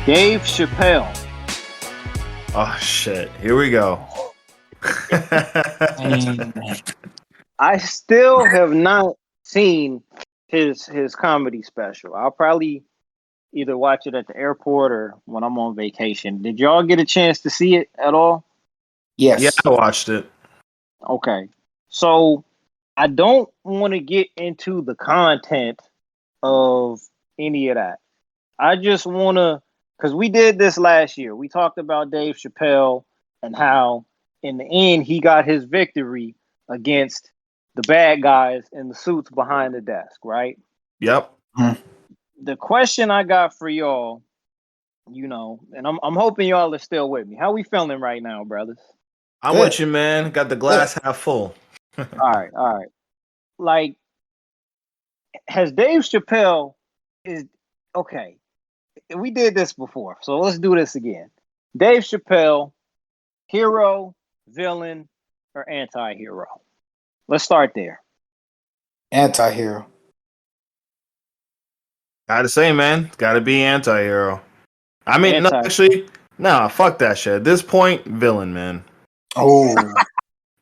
Dave Chappelle. Oh shit! Here we go. Mm. I still have not seen his comedy special. I'll probably either watch it at the airport or when I'm on vacation. Did y'all get a chance to see it at all? Yeah, Yes. I watched it. Okay. So I don't want to get into the content of any of that. I just want to, because we did this last year. We talked about Dave Chappelle and how, in the end, he got his victory against the bad guys in the suits behind the desk, right? Yep. The question I got for y'all, and I'm hoping y'all are still with me. How we feeling right now, brothers? I'm Good. with you, man. Got the glass half full. All right. Like, has Dave Chappelle is okay? We did this before, so let's do this again. Dave Chappelle, hero, villain, or anti-hero? Let's start there. Anti-hero. Gotta say, man, gotta be anti-hero. I mean, no, Anti actually, nah, fuck that shit. At this point, villain, man. Oh.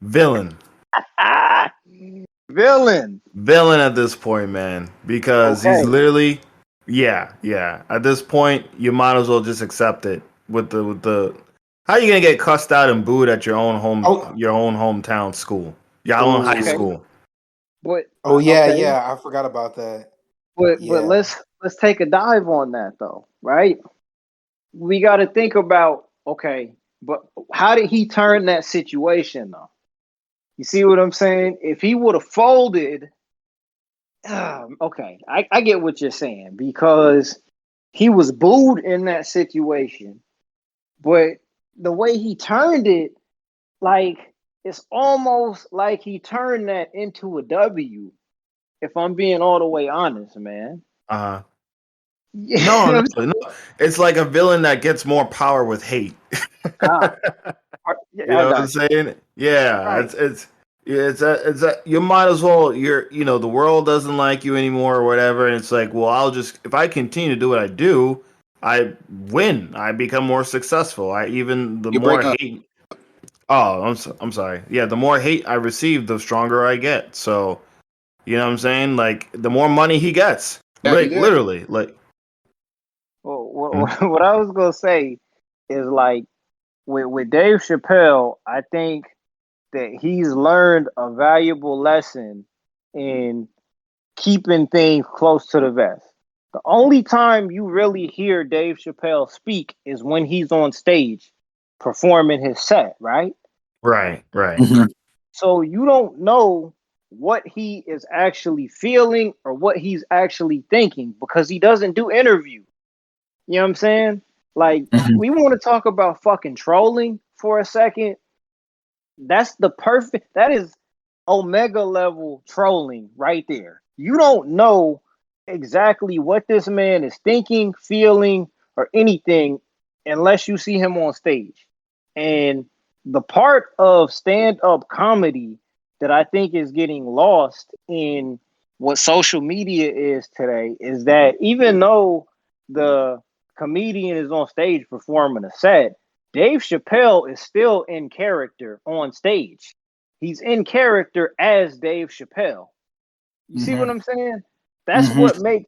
Villain. villain. Villain at this point, man. Because he's Okay. literally yeah. At this point, you might as well just accept it with the how you gonna get cussed out and booed at Oh. your own hometown school? Your own high Oh. Okay. school. But Oh yeah, okay. yeah. I forgot about that. But Yeah. let's take a dive on that though, right? We got to think about okay, but how did he turn that situation though? You see what I'm saying? If he would have folded, okay, I get what you're saying because he was booed in that situation, but the way he turned it, like it's almost like he turned that into a W. If I'm being all the way honest, man. Uh You know no, what I'm no. It's like a villain that gets more power with hate. Ah, You I know what I'm got you. saying? Yeah, Right. it's a you might as well the world doesn't like you anymore or whatever, and it's like, well, I'll just if I continue to do what I do, I win. I become more successful. I even the You more break up. hate. Oh, I'm sorry. Yeah, the more hate I receive, the stronger I get. So you know what I'm saying? Like the more money he gets, Yeah, you like good. literally, like. Well, Hmm? what I was gonna say is like with Dave Chappelle, I think that he's learned a valuable lesson in keeping things close to the vest. The only time you really hear Dave Chappelle speak is when he's on stage performing his set, right? Right. Mhm. So you don't know what he is actually feeling or what he's actually thinking because he doesn't do interviews. You know what I'm saying? Like, Mhm. we want to talk about fucking trolling for a second. That is omega level trolling right there. You don't know exactly what this man is thinking, feeling, or anything unless you see him on stage. And the part of stand up comedy that I think is getting lost in what social media is today is that even though the comedian is on stage performing a set, Dave Chappelle is still in character on stage. He's in character as Dave Chappelle. You see what Mhm. I'm saying? That's Mhm. what makes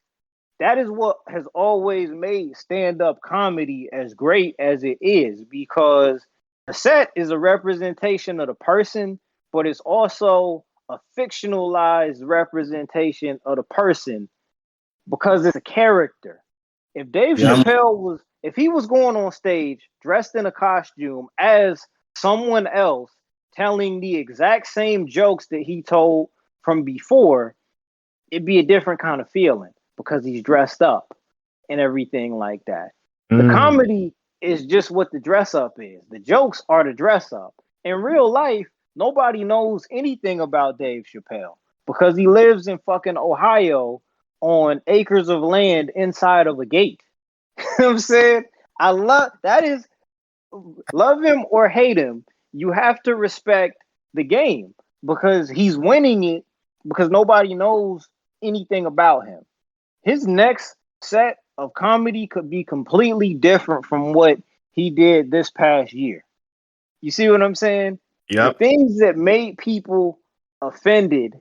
that is what has always made stand-up comedy as great as it is because the set is a representation of the person, but it's also a fictionalized representation of the person because it's a character. If Dave Yep. Chappelle was, if he was going on stage dressed in a costume as someone else telling the exact same jokes that he told from before, it'd be a different kind of feeling because he's dressed up and everything like that. The Mm. comedy is just what the dress up is. The jokes are the dress up. In real life, nobody knows anything about Dave Chappelle because he lives in fucking Ohio on acres of land inside of a gate. You know what I'm saying? I love that is love him or hate him, you have to respect the game because he's winning it because nobody knows anything about him. His next set of comedy could be completely different from what he did this past year. You see what I'm saying? The Yep. things that made people offended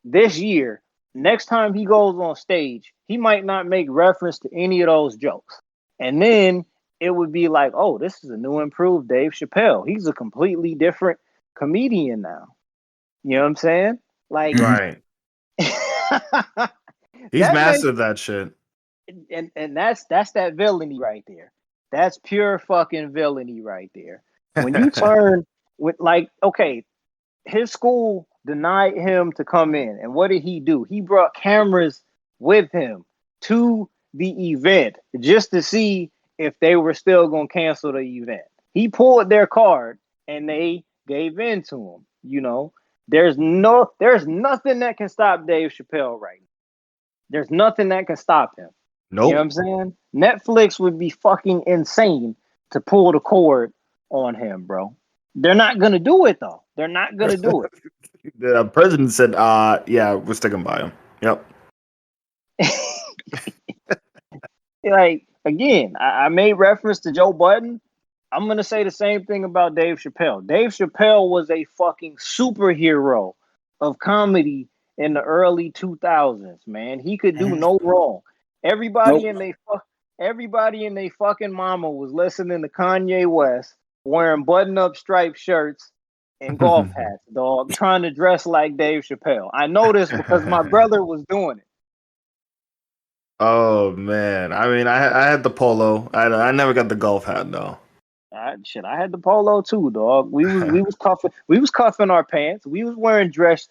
this year, next time he goes on stage, he might not make reference to any of those jokes. And then it would be like, oh, this is a new improved Dave Chappelle. He's a completely different comedian now. You know what I'm saying? Like Right. He's that makes mastered that shit. and that's that villainy right there. That's pure fucking villainy right there. When you turn with like, okay, his school denied him to come in. And what did he do? He brought cameras with him to the event just to see if they were still going to cancel the event. He pulled their card and they gave in to him. You know, there's nothing that can stop Dave Chappelle right now. There's nothing that can stop him. You know what I'm Nope. saying? Netflix would be fucking insane to pull the cord on him, bro. They're not gonna do it though. They're not gonna do The president said, yeah, we're sticking by him. Yep. it. Like again, I made reference to Joe Budden. I'm gonna say the same thing about Dave Chappelle. Dave Chappelle was a fucking superhero of comedy in the early 2000s. Man, he could do no wrong. Everybody Nope. in they everybody in they fucking mama was listening to Kanye West, wearing button-up striped shirts and golf hats, dog, trying to dress like Dave Chappelle. I know this because my brother was doing it. Oh man, I mean, I had the polo. I never got the golf hat though. I had the polo too, dog. We was cuffing our pants. We was wearing dress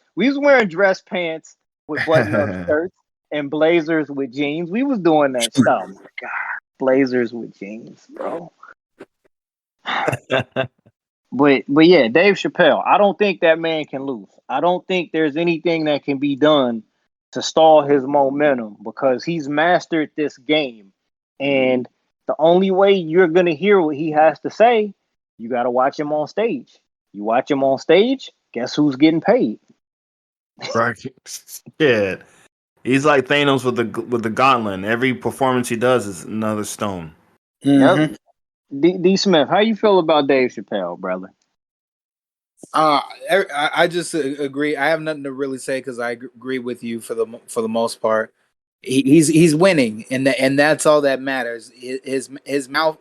pants with button up shirts and blazers with jeans. We was doing that stuff. God, blazers with jeans, bro. But yeah, Dave Chappelle. I don't think that man can lose. I don't think there's anything that can be done to stall his momentum because he's mastered this game. And the only way you're gonna hear what he has to say, you gotta watch him on stage. You watch him on stage, guess who's getting paid? Right. Shit. He's like Thanos with the gauntlet. Every performance he does is another stone. Yep. Mm-hmm. D Smith, how you feel about Dave Chappelle, brother? I just agree. I have nothing to really say because I agree with you for the most part. He's winning, and that's all that matters. His mouth,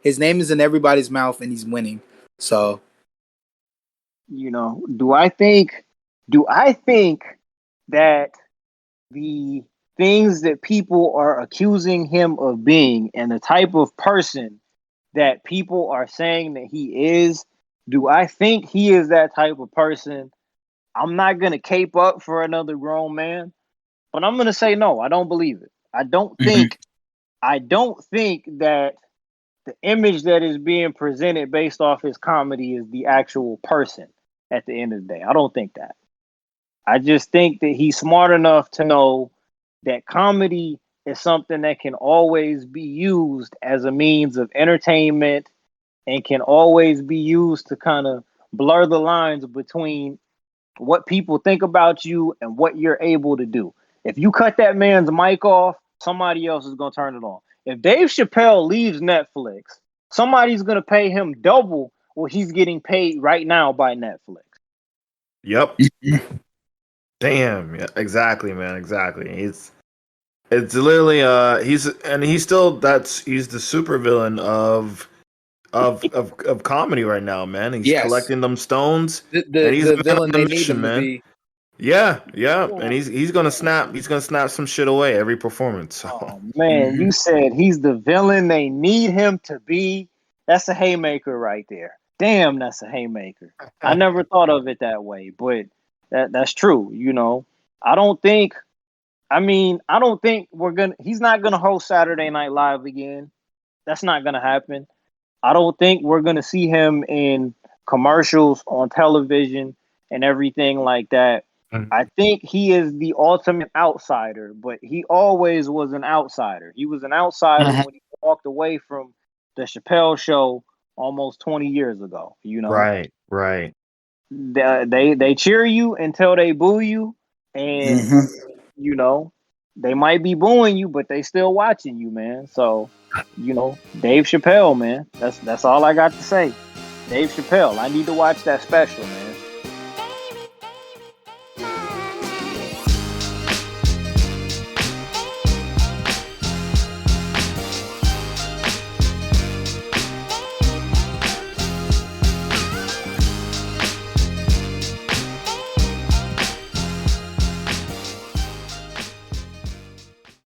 his name is in everybody's mouth, and he's winning. So You know, do I think that the things that people are accusing him of being and the type of person that people are saying that he is, do I think he is that type of person? I'm not going to cape up for another grown man, but I'm going to say no, I don't believe it. Mhm. I don't think that the image that is being presented based off his comedy is the actual person at the end of the day. I don't think that. I just think that he's smart enough to know that comedy is something that can always be used as a means of entertainment and can always be used to kind of blur the lines between what people think about you and what you're able to do. If you cut that man's mic off, somebody else is going to turn it on. If Dave Chappelle leaves Netflix, somebody's going to pay him double what he's getting paid right now by Netflix. Yep. Damn. Yeah. Exactly, man. Exactly. It's literally he's still he's the supervillain of comedy right now, man. He's yes, collecting them stones, the, and the he's the a villain villain on they a need mission, him to man. be. Yeah, yeah, and Oh, he's gonna snap. He's gonna snap some shit away every performance. So oh man, Mhm. you said he's the villain they need him to be. That's a haymaker right there. Damn, that's a haymaker. I never thought of it that way, but that's true. You know, I don't think. I don't think we're gonna. He's not gonna host Saturday Night Live again. That's not gonna happen. I don't think we're gonna see him in commercials on television and everything like that. I think he is the ultimate outsider, but he always was an outsider. He was an outsider Mhm. when he walked away from the Chappelle show almost 20 years ago. You know, right, right. they cheer you until they boo you, and Mhm. you know. they might be booing you, but they still watching you, man. So, Dave Chappelle, man. That's all I got to say. Dave Chappelle. I need to watch that special, man.